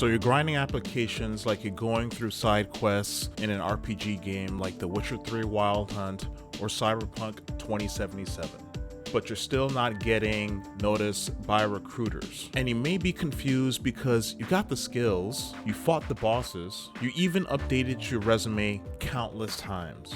So you're grinding applications like you're going through side quests in an RPG game like The Witcher 3 Wild Hunt or Cyberpunk 2077. But you're still not getting noticed by recruiters. And you may be confused because you got the skills, you fought the bosses, you even updated your resume countless times,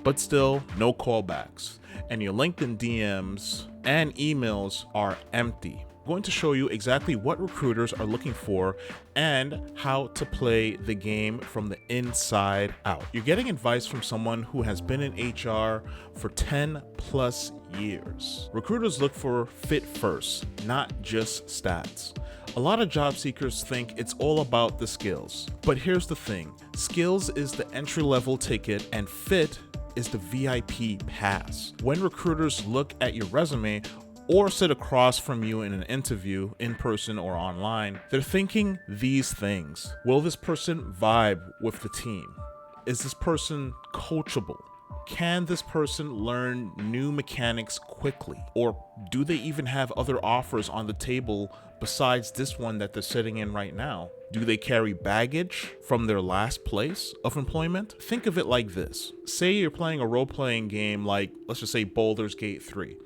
but still no callbacks. And your LinkedIn DMs and emails are empty. I'm going to show you exactly what recruiters are looking for and how to play the game from the inside out. You're getting advice from someone who has been in HR for 10 plus years. Recruiters look for fit first, not just stats. A lot of job seekers think it's all about the skills, but here's the thing. Skills is the entry-level ticket and fit is the VIP pass. When recruiters look at your resume or sit across from you in an interview, in person or online, they're thinking these things. Will this person vibe with the team? Is this person coachable? Can this person learn new mechanics quickly? Or do they even have other offers on the table besides this one that they're sitting in right now? Do they carry baggage from their last place of employment? Think of it like this. Say you're playing a role-playing game like, let's just say Baldur's Gate 3,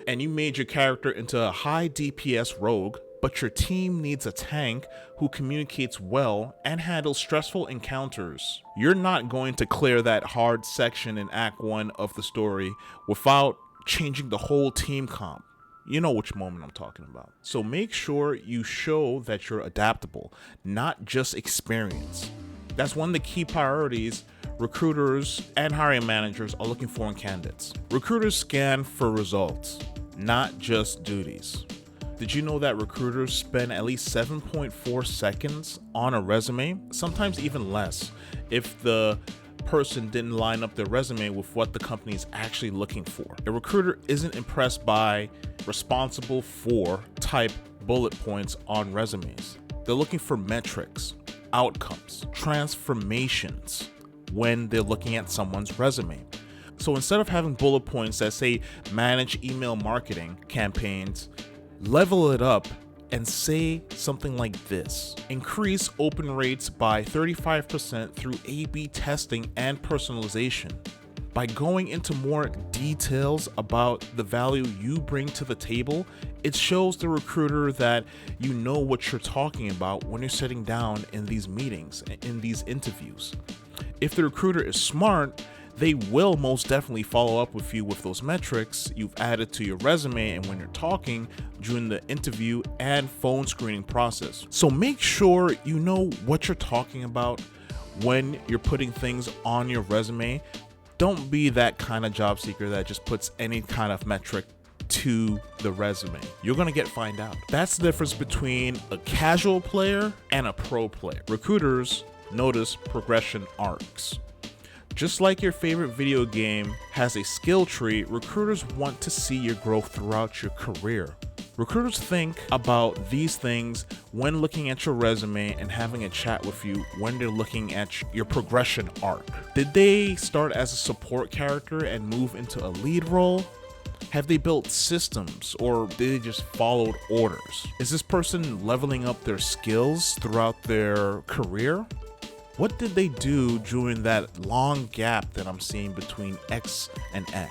and you made your character into a high DPS rogue, but your team needs a tank who communicates well and handles stressful encounters. You're not going to clear that hard section in Act 1 of the story without changing the whole team comp. You know which moment I'm talking about. So make sure you show that you're adaptable, not just experience. That's one of the key priorities recruiters and hiring managers are looking for in candidates. Recruiters scan for results, not just duties. Did you know that recruiters spend at least 7.4 seconds on a resume? Sometimes even less if the person didn't line up their resume with what the company is actually looking for. A recruiter isn't impressed by responsible for type bullet points on resumes. They're looking for metrics, outcomes, transformations when they're looking at someone's resume. So instead of having bullet points that say manage email marketing campaigns, level it up and say something like this: increase open rates by 35% through A/B testing and personalization. By going into more details about the value you bring to the table, it shows the recruiter that you know what you're talking about when you're sitting down in these meetings, in these interviews. If the recruiter is smart, they will most definitely follow up with you with those metrics you've added to your resume and when you're talking during the interview and phone screening process. So make sure you know what you're talking about when you're putting things on your resume. Don't be that kind of job seeker that just puts any kind of metric to the resume. You're gonna get find out. That's the difference between a casual player and a pro player. Recruiters notice progression arcs. Just like your favorite video game has a skill tree, recruiters want to see your growth throughout your career. Recruiters think about these things when looking at your resume and having a chat with you when they're looking at your progression arc. Did they start as a support character and move into a lead role? Have they built systems or did they just follow orders? Is this person leveling up their skills throughout their career? What did they do during that long gap that I'm seeing between X and X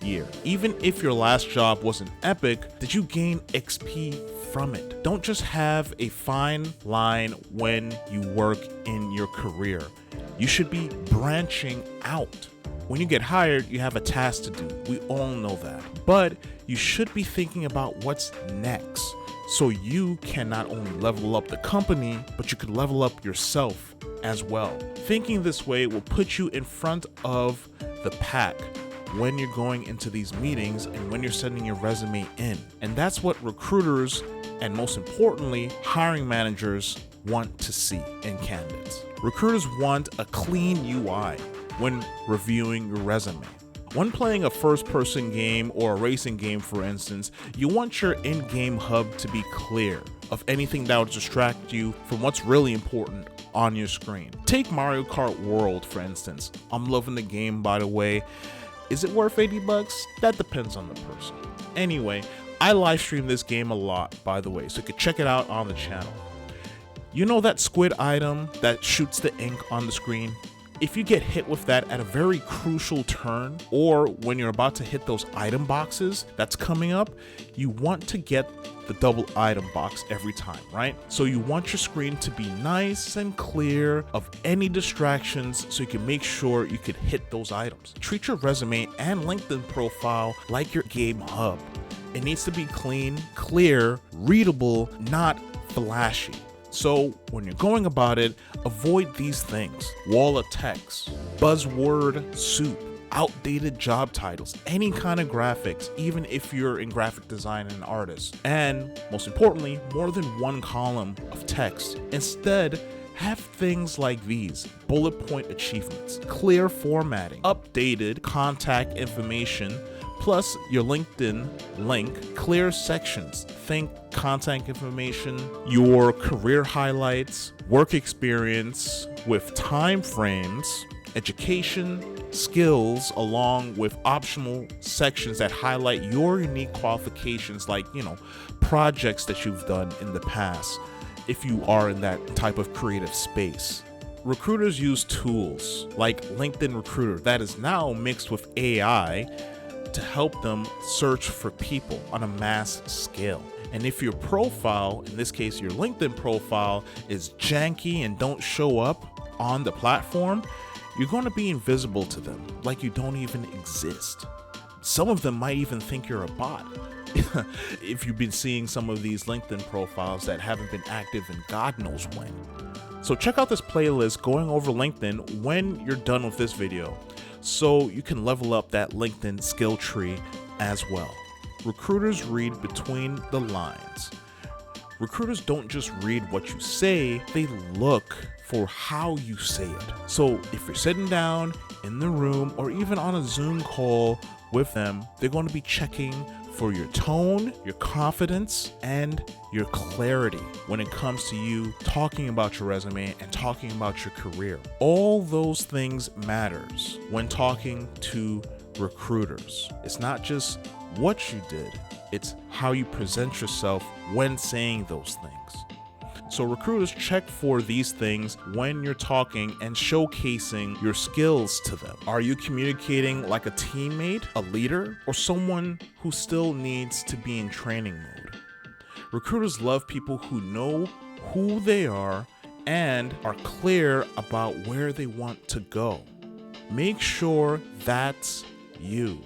year? Even if your last job wasn't epic, did you gain XP from it? Don't just have a fine line when you work in your career. You should be branching out. When you get hired, you have a task to do. We all know that. But you should be thinking about what's next, so you can not only level up the company, but you could level up yourself as well. Thinking this way will put you in front of the pack when you're going into these meetings and when you're sending your resume in. And that's what recruiters and most importantly, hiring managers want to see in candidates. Recruiters want a clean UI when reviewing your resume. When playing a first-person game or a racing game, for instance, you want your in-game HUD to be clear of anything that would distract you from what's really important on your screen. Take Mario Kart World, for instance. I'm loving the game, by the way. Is it worth $80? That depends on the person. Anyway, I live stream this game a lot, by the way, so you can check it out on the channel. You know that squid item that shoots the ink on the screen? If you get hit with that at a very crucial turn, or when you're about to hit those item boxes that's coming up, you want to get the double item box every time, right? So you want your screen to be nice and clear of any distractions so you can make sure you could hit those items. Treat your resume and LinkedIn profile like your game hub. It needs to be clean, clear, readable, not flashy. So when you're going about it, avoid these things: wall of text, buzzword soup, outdated job titles, any kind of graphics, even if you're in graphic design and an artist. And most importantly, more than one column of text. Instead, have things like these: bullet point achievements, clear formatting, updated contact information, plus your LinkedIn link, clear sections. Think contact information, your career highlights, work experience with time frames, education, skills, along with optional sections that highlight your unique qualifications, like, projects that you've done in the past, if you are in that type of creative space. Recruiters use tools like LinkedIn Recruiter that is now mixed with AI to help them search for people on a mass scale. And if your profile, in this case your LinkedIn profile, is janky and don't show up on the platform, you're going to be invisible to them, like you don't even exist. Some of them might even think you're a bot. If you've been seeing some of these LinkedIn profiles that haven't been active in God knows when. So check out this playlist going over LinkedIn when you're done with this video, so you can level up that LinkedIn skill tree as well. Recruiters read between the lines. Recruiters don't just read what you say, they look for how you say it. So if you're sitting down in the room or even on a Zoom call with them, they're going to be checking for your tone, your confidence, and your clarity when it comes to you talking about your resume and talking about your career. All those things matters when talking to recruiters. It's not just what you did, it's how you present yourself when saying those things. So recruiters check for these things when you're talking and showcasing your skills to them. Are you communicating like a teammate, a leader, or someone who still needs to be in training mode? Recruiters love people who know who they are and are clear about where they want to go. Make sure that's you.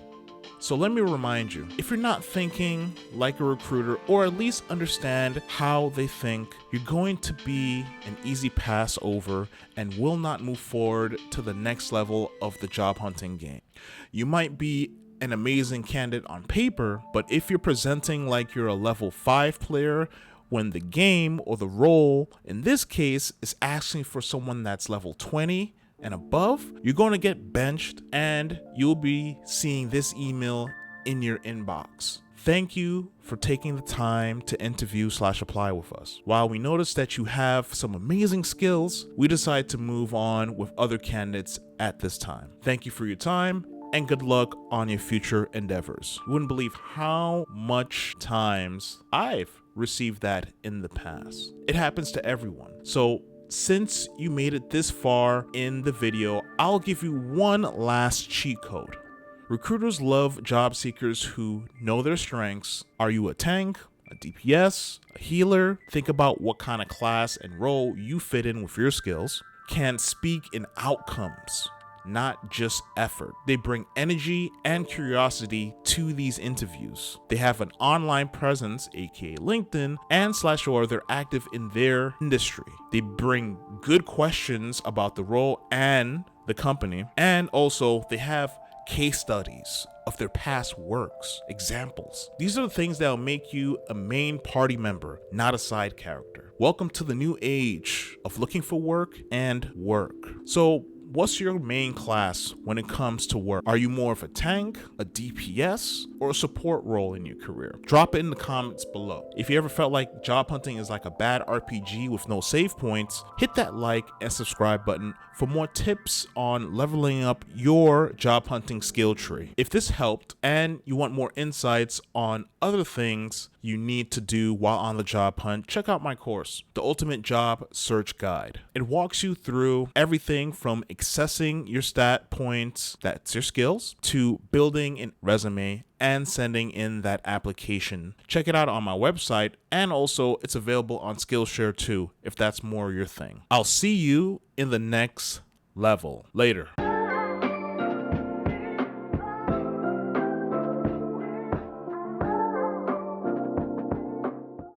So let me remind you, if you're not thinking like a recruiter, or at least understand how they think, you're going to be an easy pass over and will not move forward to the next level of the job hunting game. You might be an amazing candidate on paper, but if you're presenting like you're a level 5 player, when the game or the role in this case is asking for someone that's level 20 and above, you're going to get benched and you'll be seeing this email in your inbox. Thank you for taking the time to interview/apply with us. While we noticed that you have some amazing skills, we decided to move on with other candidates at this time. Thank you for your time and good luck on your future endeavors. You wouldn't believe how much times I've received that in the past. It happens to everyone. So since you made it this far in the video, I'll give you one last cheat code. Recruiters love job seekers who know their strengths. Are you a tank, a DPS, a healer? Think about what kind of class and role you fit in with your skills. Can speak in outcomes, not just effort. They bring energy and curiosity to these interviews. They have an online presence, aka LinkedIn, and /or they're active in their industry. They bring good questions about the role and the company, and also they have case studies of their past works, examples. These are the things that will make you a main party member, not a side character. Welcome to the new age of looking for work and work. So what's your main class when it comes to work? Are you more of a tank, a DPS, or a support role in your career? Drop it in the comments below. If you ever felt like job hunting is like a bad RPG with no save points, hit that like and subscribe button for more tips on leveling up your job hunting skill tree. If this helped and you want more insights on other things you need to do while on the job hunt, check out my course, The Ultimate Job Search Guide. It walks you through everything from accessing your stat points, that's your skills, to building a resume and sending in that application. Check it out on my website, and also it's available on Skillshare too, if that's more your thing. I'll see you in the next level. Later.